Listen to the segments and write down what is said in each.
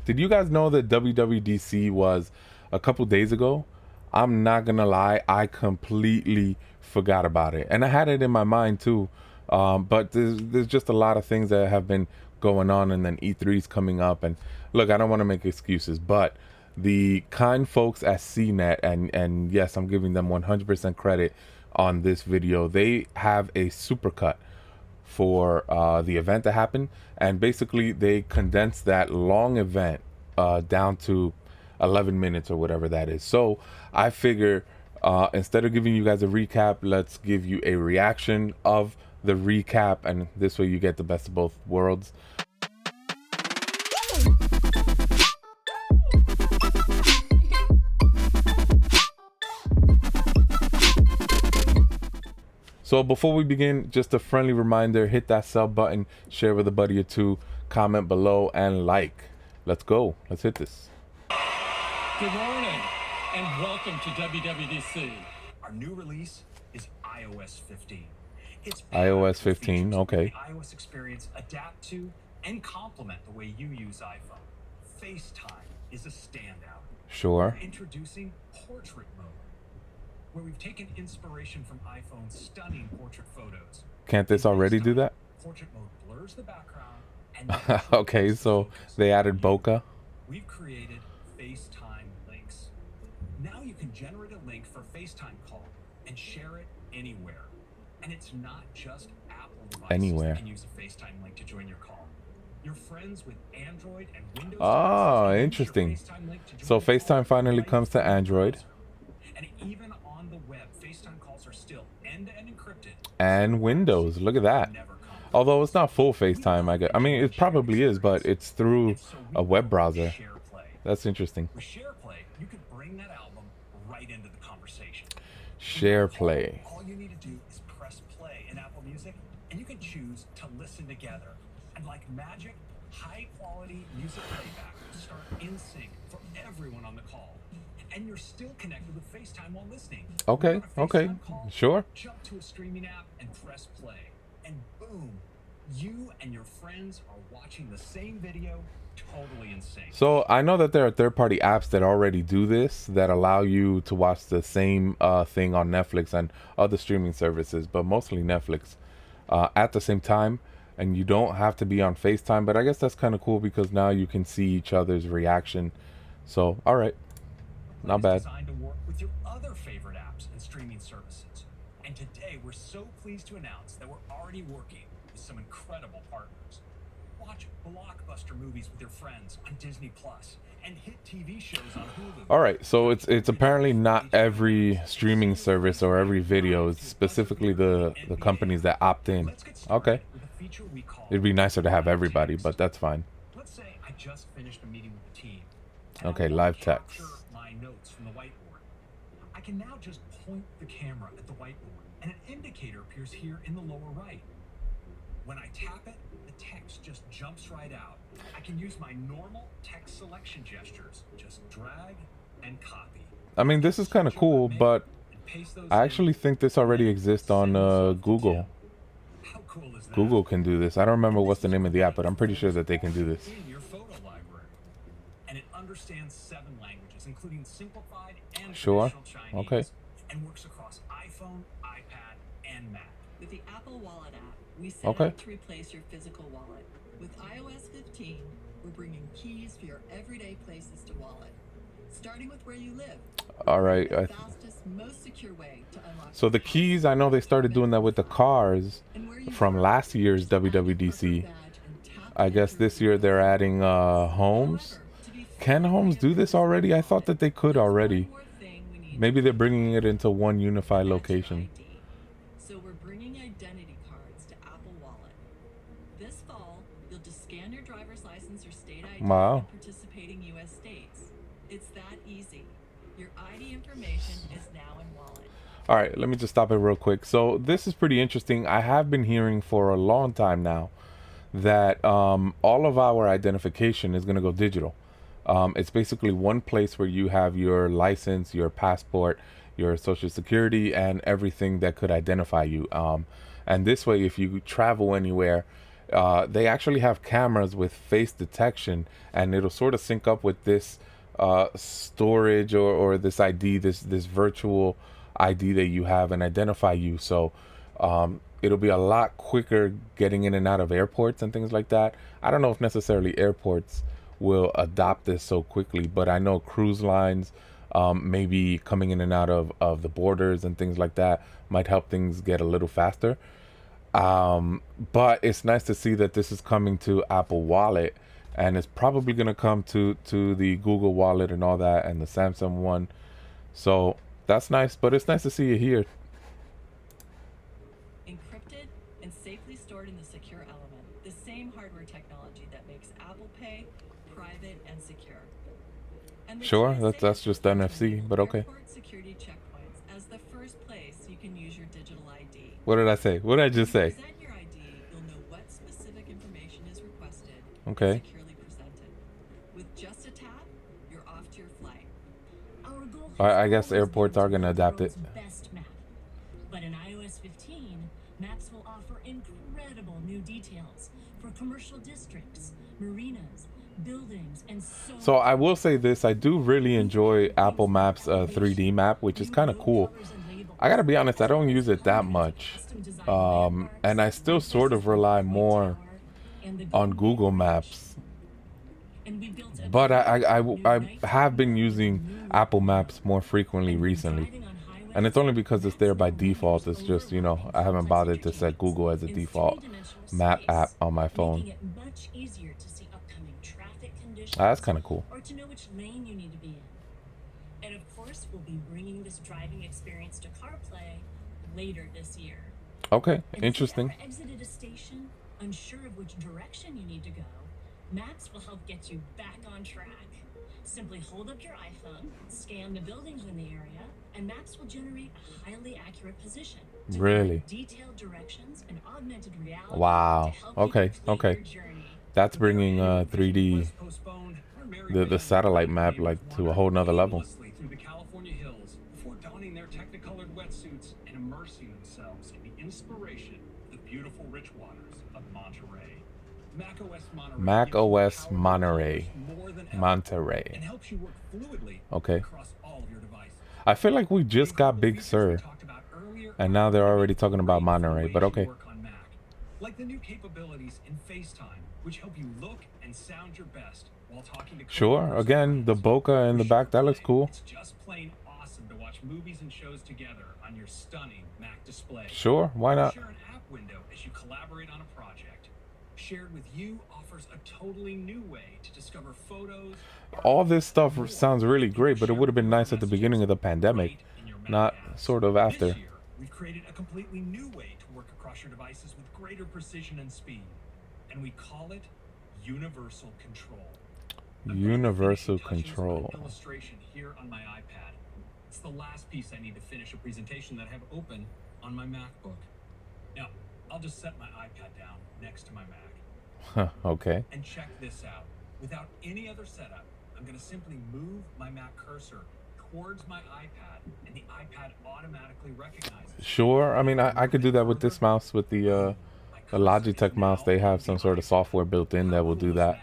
Did you guys know that WWDC was a couple days ago? I'm not gonna lie, I completely forgot about it, and I had it in my mind too. But there's just a lot of things that have been going on, and then E3's coming up. And look, I don't want to make excuses, but the kind folks at CNET, and yes, I'm giving them 100% credit on this video. They have a supercut for the event that happened, and basically they condensed that long event down to 11 minutes or whatever that is. So I figure instead of giving you guys a recap, let's give you a reaction of the recap, and this way you get the best of both worlds. So before we begin, just a friendly reminder, hit that sub button, share with a buddy or two, comment below, and like. Let's go. Let's hit this. Good morning, and welcome to WWDC. Our new release is iOS 15. It's iOS 15, okay. The iOS experience adapt to and complement the way you use iPhone. FaceTime is a standout. Sure. We're introducing portrait mode, where we've taken inspiration from iPhone's stunning portrait photos. Can't this already do that? Portrait mode blurs the background and okay, so they added bokeh. We've created FaceTime links. Now you can generate a link for FaceTime call and share it anywhere. And it's not just Apple devices that can use a FaceTime link to join your call. Your friends with Android and Windows oh, interesting. So FaceTime finally comes to Android. And even on the web, FaceTime calls are still end-to-end encrypted. And Windows, look at that. Although it's not full FaceTime, I guess. I mean, it probably is, but it's through a web browser. That's interesting. With SharePlay, you could bring that album right into the conversation. SharePlay. All you need to do is press play in Apple Music, and you can choose to listen together. And like magic, high-quality music playback will start in sync for everyone on the call. And you're still connected with FaceTime while listening. Okay, okay, sure. Jump to a streaming app and press play. And boom, you and your friends are watching the same video, totally in sync. So I know that there are third-party apps that already do this, that allow you to watch the same thing on Netflix and other streaming services, but mostly Netflix at the same time. And you don't have to be on FaceTime, but I guess that's kind of cool because now you can see each other's reaction. So, all right. Not bad. Designed to work with your other favorite apps and streaming services. And today we're so pleased to announce that we're already working with some incredible partners. Watch blockbuster movies with your friends on Disney Plus and hit TV shows on Hulu. All right, so it's apparently not every streaming service or every video. It's specifically the companies that opt in. Okay. It'd be nicer to have everybody, but that's fine. Let's say I just finished a meeting with the team. Okay, live text. My notes from the whiteboard. I can now just point the camera at the whiteboard, and an indicator appears here in the lower right. When I tap it, the text just jumps right out. I can use my normal text selection gestures. Just drag and copy. I mean, this is kind of cool, but I actually think this already exists on Google. How cool is that? Google can do this. I don't remember what's the name of the app, but I'm pretty sure that they can do this. In your photo library. And it understands 7 languages, including simplified and Sure. traditional Chinese. Okay. And works across iPhone, iPad, and Mac. With the Apple Wallet app, we set Okay. out to replace your physical wallet. With iOS 15, we're bringing keys for your everyday places to wallet, starting with where you live. All right. The fastest, most secure way to unlock. So the keys, I know they started doing that with the cars from last year's WWDC. I guess this year they're adding homes. Can homes do this already? I thought that they could already. Maybe they're bringing it into one unified location. So we're bringing identity cards to Apple Wallet. This fall, you'll just scan your driver's license or state ID Wow. in participating U.S. states. It's that easy. Your ID information is now in Wallet. All right, let me just stop it real quick. So this is pretty interesting. I have been hearing for a long time now that all of our identification is going to go digital. It's basically one place where you have your license, your passport, your social security, and everything that could identify you. And this way, if you travel anywhere, They actually have cameras with face detection, and it'll sort of sync up with this storage or this ID, this virtual ID that you have, and identify you. So it'll be a lot quicker getting in and out of airports and things like that. I don't know if necessarily airports will adopt this so quickly, but I know cruise lines, maybe coming in and out of the borders and things like that might help things get a little faster. But it's nice to see that this is coming to Apple Wallet, and it's probably going to come to the Google Wallet and all that, and the Samsung one. So that's nice, but it's nice to see it here. Encrypted and safely stored in the secure element, the same hardware technology that makes Apple Pay private and secure. And the Sure, TSA that's just NFC, but okay. airport security checkpoints as the first place you can use your digital ID. What did I say? What did I just say? Present your ID, you'll know what specific information is requested. Okay. And securely presented. With just a tap, you're off to your flight. Our goal I has guess always airports been are to gonna build the adapt it. world's best map. But in iOS 15, maps will offer incredible new details for commercial districts, marinas, buildings, and So I will say this, I do really enjoy Apple Maps 3D map, which is kind of cool. I gotta be honest, I don't use it that much. And I still sort of rely more on Google Maps. But I have been using Apple Maps more frequently recently. And it's only because it's there by default. It's just, you know, I haven't bothered to set Google as a default map app on my phone. That's kind of cool. Or to know which lane you need to be in. And of course, we'll be bringing this driving experience to CarPlay later this year. Okay, And if you interesting. ever exited a station, unsure of which direction you need to go, Maps will help get you back on track. Simply hold up your iPhone, scan the buildings in the area, and Maps will generate a highly accurate position. to Really? provide detailed directions and augmented reality Wow. to help Okay, you complete okay. your journey. That's bringing 3D, the satellite map, like to a whole nother level. Through the California hills before donning their technicolored wetsuits and immersing themselves in the inspiration of the beautiful rich waters of Monterey. macOS Monterey. Monterey. And helps you work fluidly Okay. across all of your devices. I feel like we just got Big Sur, and now they're already talking about Monterey, but okay. Like the new capabilities in FaceTime, which help you look and sound your best while talking to Sure, coworkers. again, the bokeh in the back, that looks cool. It's just plain awesome to watch movies and shows together on your stunning Mac display. Sure, why not? Share an app window as you collaborate on a project. Shared with You offers a totally new way to discover photos. All this stuff sounds really great, but it would have been nice at the beginning of the pandemic, not sort of after. This year, we've created a completely new way to work across your devices with greater precision and speed, and we call it Universal Control. I'm going to Universal finish touches on Control. an illustration here on my iPad. It's the last piece I need to finish a presentation that I have open on my MacBook. Now, I'll just set my iPad down next to my Mac. Huh, okay. And check this out. Without any other setup, I'm going to simply move my Mac cursor towards my iPad, and the iPad automatically recognizes it. Sure, I mean, I could do that with this mouse, with the Logitech mouse. They have some sort of software built in that will do that.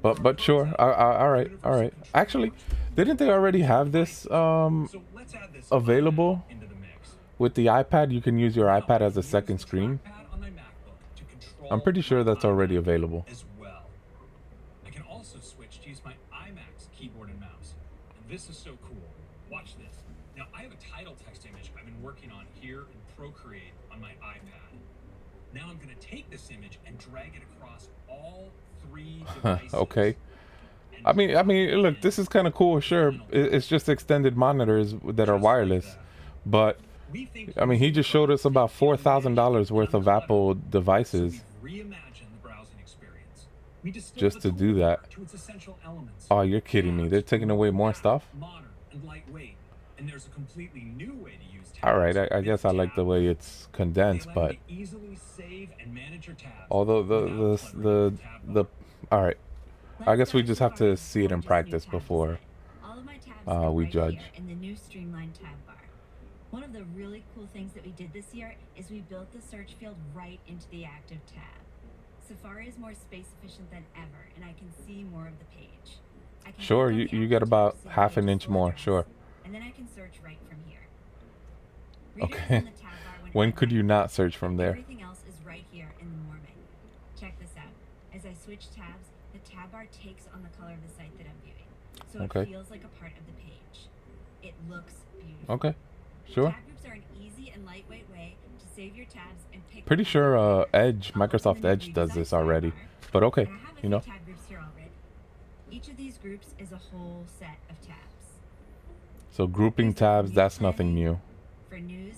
But sure, all right. Actually, didn't they already have this So let's add this available into the mix. with the iPad? You can use your iPad as a second screen. Trackpad on my MacBook to control I'm pretty sure that's my already iPad available. as well. I can also switch to use my iMac's keyboard and mouse. And this is so cool. Watch this. Now, I have a title text image I've been working on here in Procreate on my iPad. Now I'm going to take this image and drag it across all three devices. Okay. I mean, look, this is kind of cool. Sure, it's just extended monitors that are wireless, but We think I mean, he just showed us about $4,000 worth of Apple devices. We've reimagined the browsing experience. We distilled Just the to do toolbar that. to its essential elements. Oh, you're kidding me. They're taking away more stuff? Modern and lightweight. And there's a completely new way to use tabs. All right, I This guess I like the tab, way it's they condensed, allow but you to easily save and manage your tabs although without cluttering the tab the all right, I guess we Let's just dive have to into see it in gorgeous new practice tab before. design. All of my tabs we right judge. here in the new streamlined tab bar. One of the really cool things that we did this year is we built the search field right into the active tab. Safari is more space efficient than ever, and I can see more of the page. I can Sure, click on the you app get to about see the half an page's inch full more. address, Sure. and then I can search right from here. Readers Okay. in the tab bar When could you I not search from there? Everything else is right here in the More menu. Check this out. As I switch tabs, the tab bar takes on the color of the site that I'm viewing, so Okay. it feels like a part of the page. It looks beautiful. Okay. Sure. Tab groups are an easy and lightweight way to save your tabs and pick. Pretty them sure up. Edge, I'll open Microsoft the new Edge does redesigned this already. sidebar, But okay, and I have a you few know. tab groups here already. Each of these groups is a whole set of tabs. So grouping There's one for tabs, meal that's nothing planning, new. for news,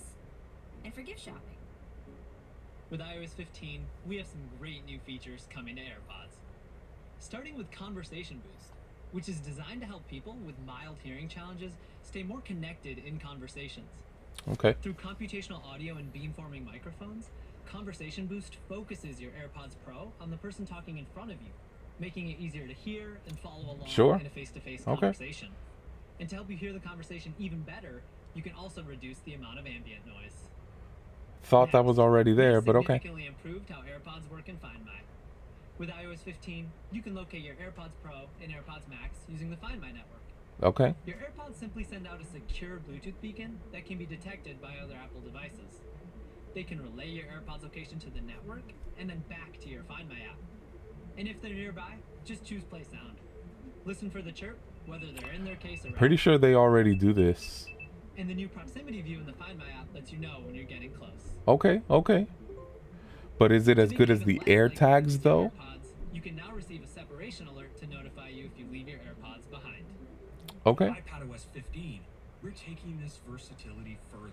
and for gift shopping. With iOS 15, we have some great new features coming to AirPods. Starting with Conversation Boost, which is designed to help people with mild hearing challenges stay more connected in conversations. Okay. Through computational audio and beamforming microphones, Conversation Boost focuses your AirPods Pro on the person talking in front of you, making it easier to hear and follow along Sure. in a face-to-face Okay. conversation. And to help you hear the conversation even better, you can also reduce the amount of ambient noise. Thought that was already there, We've but okay. significantly improved how AirPods work in Find My. With iOS 15, you can locate your AirPods Pro and AirPods Max using the Find My network. Okay. Your AirPods simply send out a secure Bluetooth beacon that can be detected by other Apple devices. They can relay your AirPods location to the network and then back to your Find My app. And if they're nearby, just choose Play Sound. Listen for the chirp, whether they're in their case or out. Pretty sure they already do this. And the new proximity view in the Find My app lets you know when you're getting close. Okay, okay. But is it as To make good it as even the less likely to AirTags lose your though? AirPods, you can now receive a separation alert to notify you if you leave your AirPods behind. Okay. iPadOS 15, we're taking this versatility further.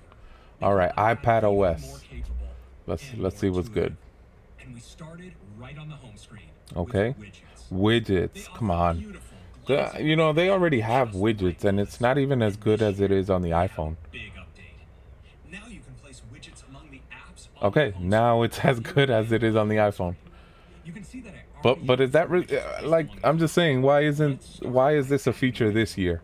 All right, making iPad even more iPadOS. capable Let's and see more what's good. intuitive. And we started right on the home screen. Okay. With widgets. Widgets. They Come offer on. beautiful, The, glancing you know, they widgets already have just right widgets, for and it's not even as good as it is on the iPhone. Big update. Now you can place widgets among the apps on Okay, the home now screen. it's as good as it is on the iPhone. You can see that I But already is that have really widgets placed like? among I'm the just saying, why is this a feature this year?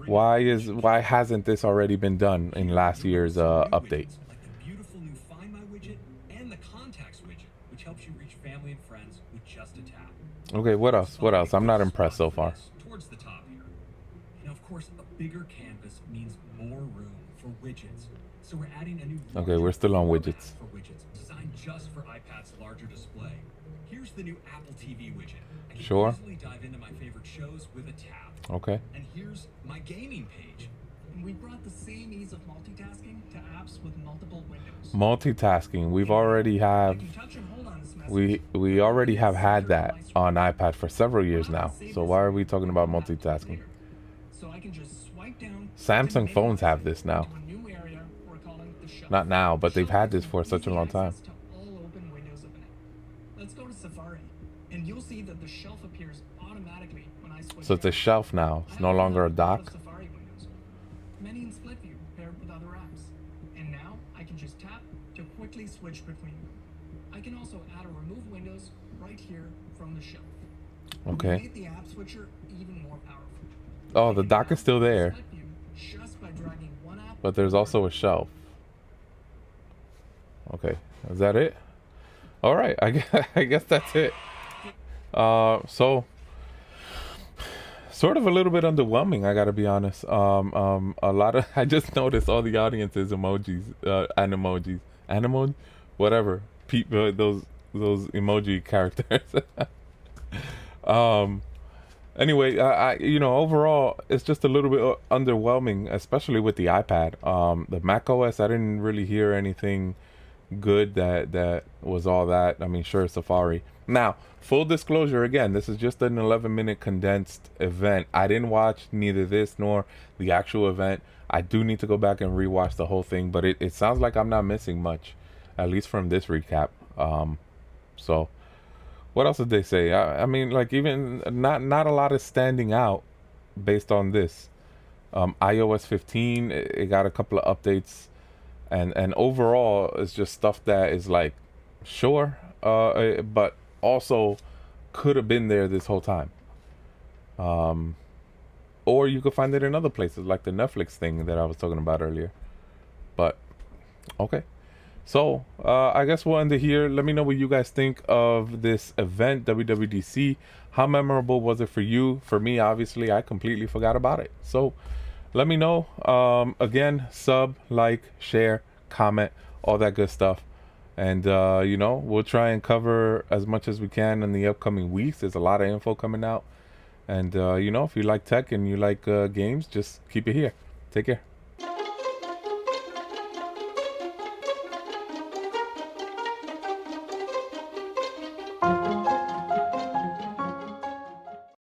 Why hasn't this already been done in last year's update? Like the beautiful new Find My widget and the Contacts widget, which helps you reach family and friends with just a tap. Okay, what else? What else? I'm not impressed so far. Towards the top here. And of course, a bigger canvas means more room for widgets. So we're adding a new Okay, we're still on format widgets. for widgets designed just for iPad's larger display. Here's the new Apple TV widget. I can Sure. easily dive into my favorite shows with a tap. Okay. And here's my gaming page. And we brought the same ease of multitasking to apps with multiple windows. Multitasking. We've already have. You can touch and hold on this message. We already have had that on iPad for several years now. So why are we talking about multitasking? So I can just swipe down Samsung to phones make have this now. into a new area we're calling the shelf. Not now, but they've Shelf had this gives for you such a easy long time. access to all open windows of an app. Let's go to Safari, and you'll see that the shelf appears automatically when I switch. So it's a down. shelf now. It's I no open longer a up lot of dock. Safari windows, many in split view paired with other apps. And now I can just tap to quickly switch between them. I can also add or remove windows right here from the shelf. Okay. We made the app switcher even more powerful. Oh, I the can dock now is still there, split view just by dragging one app but there's also a shelf. Okay, is that it? All right, I guess that's it. So sort of a little bit underwhelming, I gotta be honest. A lot of I just noticed all the audience's emojis, animojis, whatever. Those emoji characters. Anyway, I you know, overall it's just a little bit underwhelming, especially with the iPad. The Mac OS, I didn't really hear anything good that was all that. I mean, sure, Safari. Now, full disclosure, again, this is just an 11-minute condensed event. I didn't watch neither this nor the actual event. I do need to go back and rewatch the whole thing, but it sounds like I'm not missing much, at least from this recap. So what else did they say? I mean, like, even not a lot is standing out based on this. iOS 15, it got a couple of updates, and overall it's just stuff that is like, sure, but also could have been there this whole time. Or you could find it in other places, like the Netflix thing that I was talking about earlier. But okay, So I guess we'll end it here. Let me know what you guys think of this event, WWDC. How memorable was it for you? For me, obviously, I completely forgot about it. So let me know. Again, sub, like, share, comment, all that good stuff. And, you know, we'll try and cover as much as we can in the upcoming weeks. There's a lot of info coming out. And, you know, if you like tech and you like games, just keep it here. Take care.